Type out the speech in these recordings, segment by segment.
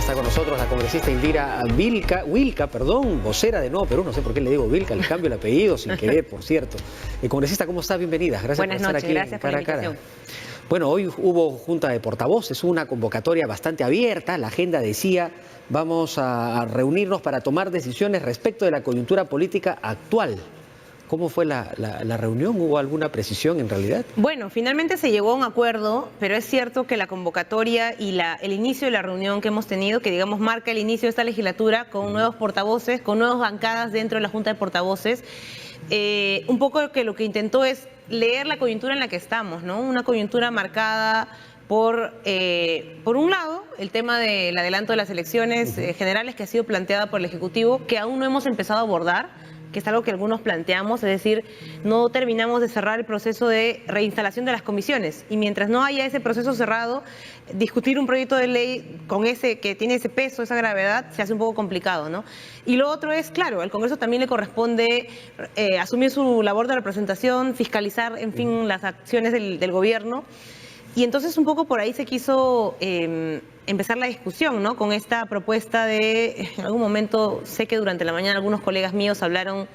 Está con nosotros la congresista Indira Wilca, vocera de Nuevo Perú, no sé por qué le digo Wilca, le cambio el apellido sin querer, por cierto. Congresista, ¿cómo está? Bienvenida. Gracias por estar aquí en Cara a Cara. Bueno, hoy hubo junta de portavoces, una convocatoria bastante abierta. La agenda decía, vamos a reunirnos para tomar decisiones respecto de la coyuntura política actual. ¿Cómo fue la reunión? ¿Hubo alguna precisión en realidad? Bueno, finalmente se llegó a un acuerdo, pero es cierto que la convocatoria y el inicio de la reunión que hemos tenido, que digamos marca el inicio de esta legislatura con nuevos portavoces, con nuevas bancadas dentro de la Junta de Portavoces, un poco que lo que intentó es leer la coyuntura en la que estamos, ¿no? Una coyuntura marcada por un lado, el tema del adelanto de las elecciones generales que ha sido planteada por el Ejecutivo, que aún no hemos empezado a abordar, que es algo que algunos planteamos, es decir, no terminamos de cerrar el proceso de reinstalación de las comisiones. Y mientras no haya ese proceso cerrado, discutir un proyecto de ley con que tiene ese peso, esa gravedad, se hace un poco complicado, ¿no? Y lo otro es, claro, al Congreso también le corresponde asumir su labor de representación, fiscalizar, en fin, las acciones del gobierno. Y entonces un poco por ahí se quiso empezar la discusión, ¿no? Con esta propuesta de, en algún momento, sé que durante la mañana algunos colegas míos hablaron,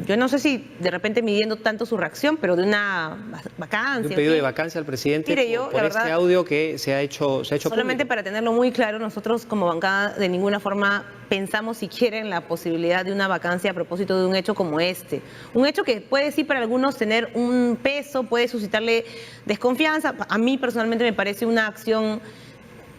yo no sé si de repente midiendo tanto su reacción, pero de una vacancia. De un pedido de vacancia al presidente. Mire, yo, por este audio que se ha hecho solamente público. Para tenerlo muy claro, nosotros como bancada de ninguna forma pensamos siquiera en la posibilidad de una vacancia a propósito de un hecho como este. Un hecho que puede sí para algunos tener un peso, puede suscitarle desconfianza. A mí personalmente me parece una acción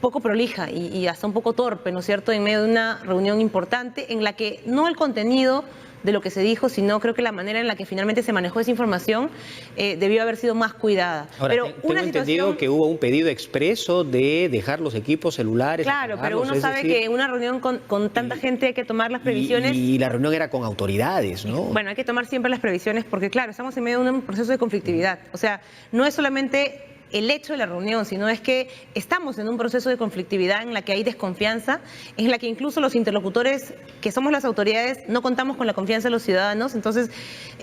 poco prolija y hasta un poco torpe, ¿no es cierto?, en medio de una reunión importante en la que no el contenido de lo que se dijo, sino creo que la manera en la que finalmente se manejó esa información debió haber sido más cuidada. Ahora, pero tengo entendido que hubo un pedido expreso de dejar los equipos celulares. Claro, pero uno sabe que en una reunión con tanta gente hay que tomar las previsiones. Y la reunión era con autoridades, ¿no? Bueno, hay que tomar siempre las previsiones porque, claro, estamos en medio de un proceso de conflictividad. O sea, no es solamente el hecho de la reunión, sino es que estamos en un proceso de conflictividad en la que hay desconfianza, en la que incluso los interlocutores, que somos las autoridades, no contamos con la confianza de los ciudadanos. Entonces,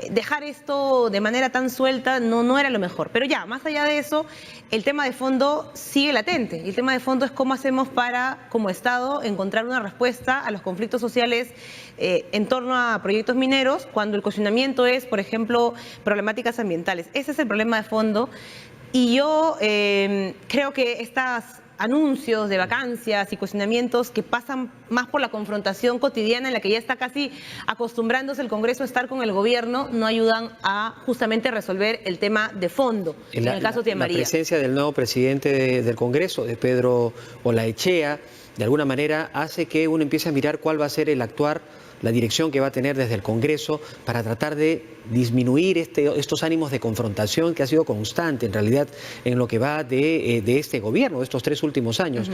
dejar esto de manera tan suelta no era lo mejor. Pero ya, más allá de eso, el tema de fondo sigue latente. El tema de fondo es cómo hacemos para, como Estado, encontrar una respuesta a los conflictos sociales en torno a proyectos mineros, cuando el cuestionamiento es, por ejemplo, problemáticas ambientales. Ese es el problema de fondo. Y yo creo que estos anuncios de vacancias y cuestionamientos que pasan más por la confrontación cotidiana en la que ya está casi acostumbrándose el Congreso a estar con el gobierno, no ayudan a justamente resolver el tema de fondo, en el caso de María. La presencia del nuevo presidente del Congreso, de Pedro Olaechea, de alguna manera hace que uno empiece a mirar cuál va a ser el actuar, la dirección que va a tener desde el Congreso para tratar de disminuir estos ánimos de confrontación que ha sido constante en realidad en lo que va de este gobierno, de estos 3 últimos años.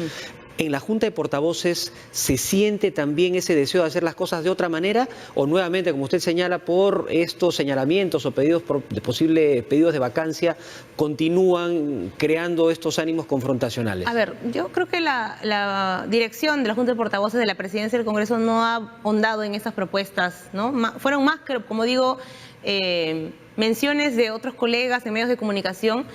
¿En la Junta de Portavoces se siente también ese deseo de hacer las cosas de otra manera o nuevamente, como usted señala, por estos señalamientos o pedidos de posibles pedidos de vacancia, continúan creando estos ánimos confrontacionales? A ver, yo creo que la dirección de la Junta de Portavoces de la Presidencia del Congreso no ha ahondado en esas propuestas, ¿no? Fueron más que, como digo, menciones de otros colegas en medios de comunicación.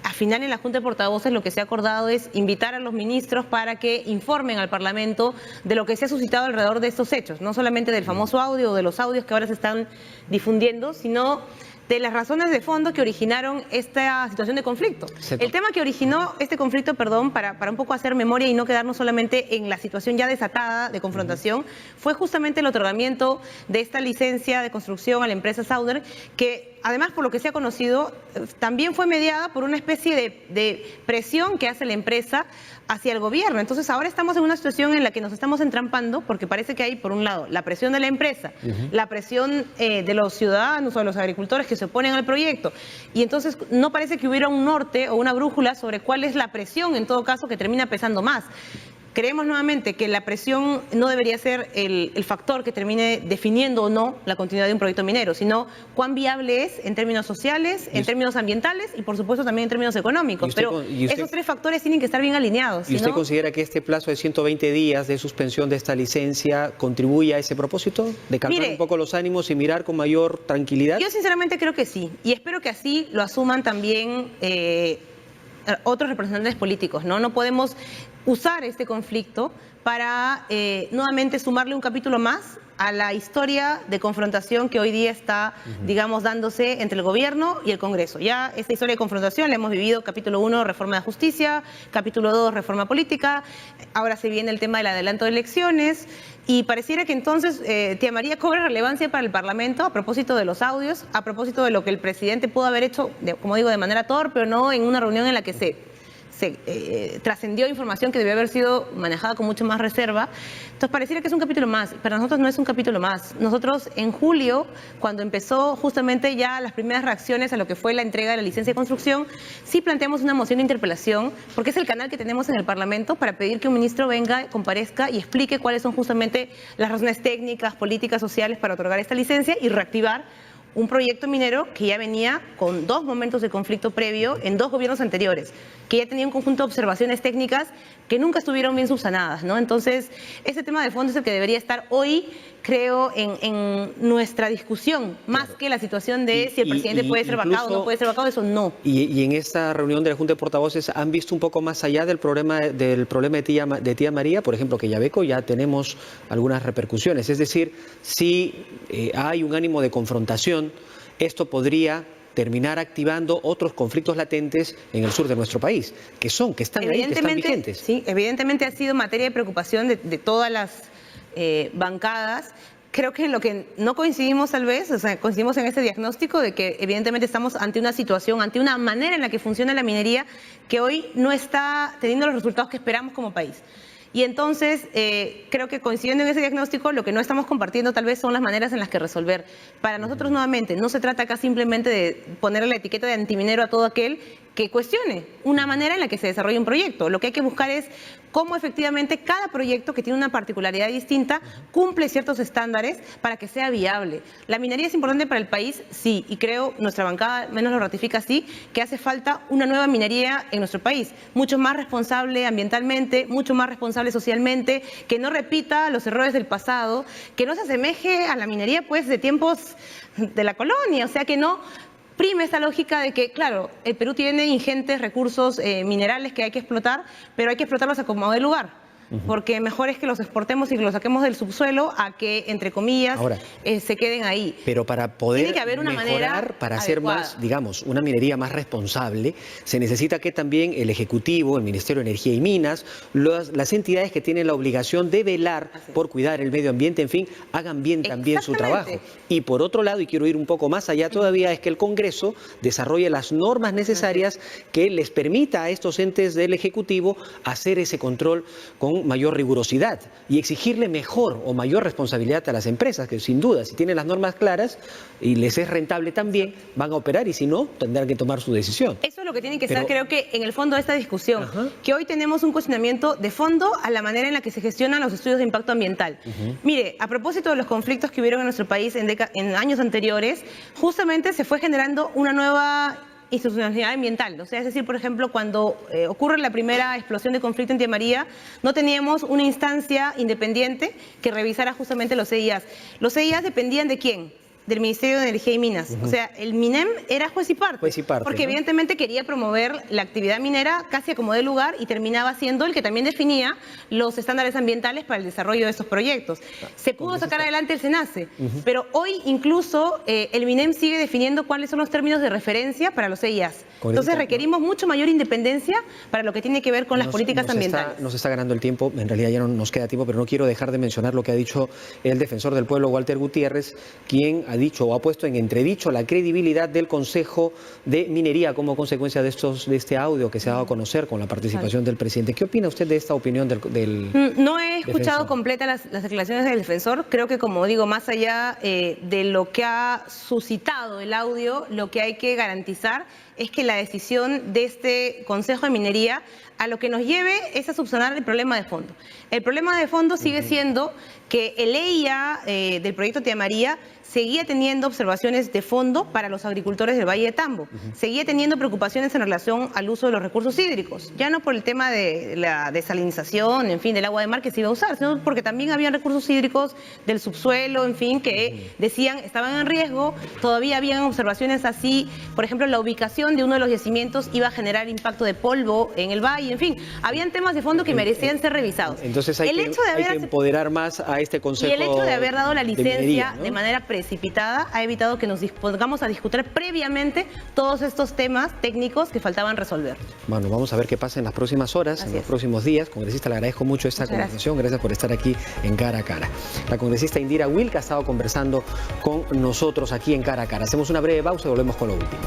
Al final, en la Junta de Portavoces lo que se ha acordado es invitar a los ministros para que informen al Parlamento de lo que se ha suscitado alrededor de estos hechos, no solamente del famoso audio o de los audios que ahora se están difundiendo, sino de las razones de fondo que originaron esta situación de conflicto. El tema que originó este conflicto, perdón, para un poco hacer memoria y no quedarnos solamente en la situación ya desatada de confrontación, fue justamente el otorgamiento de esta licencia de construcción a la empresa Sauder, que además, por lo que se ha conocido, también fue mediada por una especie de presión que hace la empresa hacia el gobierno. Entonces, ahora estamos en una situación en la que nos estamos entrampando, porque parece que hay, por un lado, la presión de la empresa, la presión de los ciudadanos o de los agricultores que se oponen al proyecto, y entonces no parece que hubiera un norte o una brújula sobre cuál es la presión, en todo caso, que termina pesando más. Creemos nuevamente que la presión no debería ser el factor que termine definiendo o no la continuidad de un proyecto minero, sino cuán viable es en términos sociales, en términos ambientales y por supuesto también en términos económicos. Pero esos 3 factores tienen que estar bien alineados. ¿Y usted considera que este plazo de 120 días de suspensión de esta licencia contribuye a ese propósito? ¿De calmar un poco los ánimos y mirar con mayor tranquilidad? Yo sinceramente creo que sí, y espero que así lo asuman también otros representantes políticos, ¿no? No podemos usar este conflicto para nuevamente sumarle un capítulo más a la historia de confrontación que hoy día está, digamos, dándose entre el gobierno y el Congreso. Ya esta historia de confrontación la hemos vivido, capítulo 1, reforma de justicia, capítulo 2, reforma política, ahora se viene el tema del adelanto de elecciones, y pareciera que entonces Tía María cobra relevancia para el Parlamento a propósito de los audios, a propósito de lo que el presidente pudo haber hecho, como digo, de manera torpe o no, en una reunión en la que se trascendió información que debió haber sido manejada con mucho más reserva. Entonces pareciera que es un capítulo más. Para nosotros no es un capítulo más. Nosotros en julio, cuando empezó justamente ya las primeras reacciones a lo que fue la entrega de la licencia de construcción, sí planteamos una moción de interpelación, porque es el canal que tenemos en el Parlamento para pedir que un ministro venga, comparezca y explique cuáles son justamente las razones técnicas, políticas, sociales para otorgar esta licencia y reactivar un proyecto minero que ya venía con 2 momentos de conflicto previo en 2 gobiernos anteriores, que ya tenía un conjunto de observaciones técnicas que nunca estuvieron bien subsanadas, ¿no? Entonces, ese tema de fondo es el que debería estar hoy, creo, en nuestra discusión, más que la situación de si el presidente puede ser vacado o no puede ser vacado, eso no. Y en esta reunión de la Junta de Portavoces, ¿han visto un poco más allá del problema de Tía María? Por ejemplo, que Yabeco ya tenemos algunas repercusiones. Es decir, si hay un ánimo de confrontación, esto podría terminar activando otros conflictos latentes en el sur de nuestro país, que están ahí, que están vigentes. Sí, evidentemente ha sido materia de preocupación de todas las bancadas. Creo que en lo que no coincidimos tal vez, o sea, coincidimos en ese diagnóstico de que evidentemente estamos ante una situación, ante una manera en la que funciona la minería que hoy no está teniendo los resultados que esperamos como país. Y entonces, creo que coincidiendo en ese diagnóstico, lo que no estamos compartiendo tal vez son las maneras en las que resolver. Para nosotros, nuevamente, no se trata acá simplemente de ponerle la etiqueta de antiminero a todo aquel que cuestione una manera en la que se desarrolla un proyecto. Lo que hay que buscar es cómo efectivamente cada proyecto, que tiene una particularidad distinta, cumple ciertos estándares para que sea viable. La minería es importante para el país, sí, y creo, nuestra bancada al menos lo ratifica así, que hace falta una nueva minería en nuestro país, mucho más responsable ambientalmente, mucho más responsable socialmente, que no repita los errores del pasado, que no se asemeje a la minería pues de tiempos de la colonia, o sea, que no prime esta lógica de que, claro, el Perú tiene ingentes recursos minerales que hay que explotar, pero hay que explotarlos a como de lugar. Porque mejor es que los exportemos y que los saquemos del subsuelo a que, entre comillas, ahora, se queden ahí. Pero para poder tiene que haber una mejorar, para hacer más, digamos, una minería más responsable, se necesita que también el Ejecutivo, el Ministerio de Energía y Minas, las entidades que tienen la obligación de velar por cuidar el medio ambiente, en fin, hagan bien también su trabajo. Y por otro lado, y quiero ir un poco más allá todavía, es que el Congreso desarrolle las normas necesarias que les permita a estos entes del Ejecutivo hacer ese control con mayor rigurosidad y exigirle mejor o mayor responsabilidad a las empresas, que sin duda, si tienen las normas claras y les es rentable también, van a operar, y si no, tendrán que tomar su decisión. Eso es lo que tiene que estar, creo que, en el fondo de esta discusión, que hoy tenemos un cuestionamiento de fondo a la manera en la que se gestionan los estudios de impacto ambiental. Mire, a propósito de los conflictos que hubieron en nuestro país en años anteriores, justamente se fue generando una nueva institucionalidad ambiental. O sea, es decir, por ejemplo, cuando ocurre la primera explosión de conflicto en Tía María, no teníamos una instancia independiente que revisara justamente los EIAs. Los EIAs dependían ¿de quién? Del Ministerio de Energía y Minas. O sea, el MINEM era juez y parte. Porque evidentemente quería promover la actividad minera casi a como de lugar y terminaba siendo el que también definía los estándares ambientales para el desarrollo de estos proyectos. Se pudo sacar adelante el SENACE, pero hoy incluso el MINEM sigue definiendo cuáles son los términos de referencia para los EIAs. Entonces requerimos mucho mayor independencia para lo que tiene que ver con las políticas ambientales. Nos está ganando el tiempo, en realidad ya no nos queda tiempo, pero no quiero dejar de mencionar lo que ha dicho el defensor del pueblo, Walter Gutiérrez, quien ha dicho o ha puesto en entredicho la credibilidad del Consejo de Minería como consecuencia de este audio que se ha dado a conocer con la participación del presidente. ¿Qué opina usted de esta opinión del No he escuchado completa las declaraciones del defensor. Creo que, como digo, más allá de lo que ha suscitado el audio, lo que hay que garantizar es que la decisión de este Consejo de Minería a lo que nos lleve es a subsanar el problema de fondo. El problema de fondo sigue siendo que el EIA del proyecto Tía María seguía teniendo observaciones de fondo para los agricultores del Valle de Tambo, seguía teniendo preocupaciones en relación al uso de los recursos hídricos, ya no por el tema de la desalinización, en fin, del agua de mar que se iba a usar, sino porque también habían recursos hídricos del subsuelo, en fin, que decían estaban en riesgo. Todavía habían observaciones así, por ejemplo, la ubicación explotación de uno de los yacimientos iba a generar impacto de polvo en el valle, en fin, habían temas de fondo que merecían ser revisados. Entonces hay que empoderar más a este consejo. Y el hecho de haber dado la licencia minería, ¿no?, de manera precipitada ha evitado que nos dispongamos a discutir previamente todos estos temas técnicos que faltaban resolver. Bueno, vamos a ver qué pasa en las próximas horas, en los próximos días. Congresista, le agradezco mucho esta conversación. Gracias por estar aquí en Cara a Cara. La congresista Indira Wilk ha estado conversando con nosotros aquí en Cara a Cara. Hacemos una breve pausa y volvemos con lo último.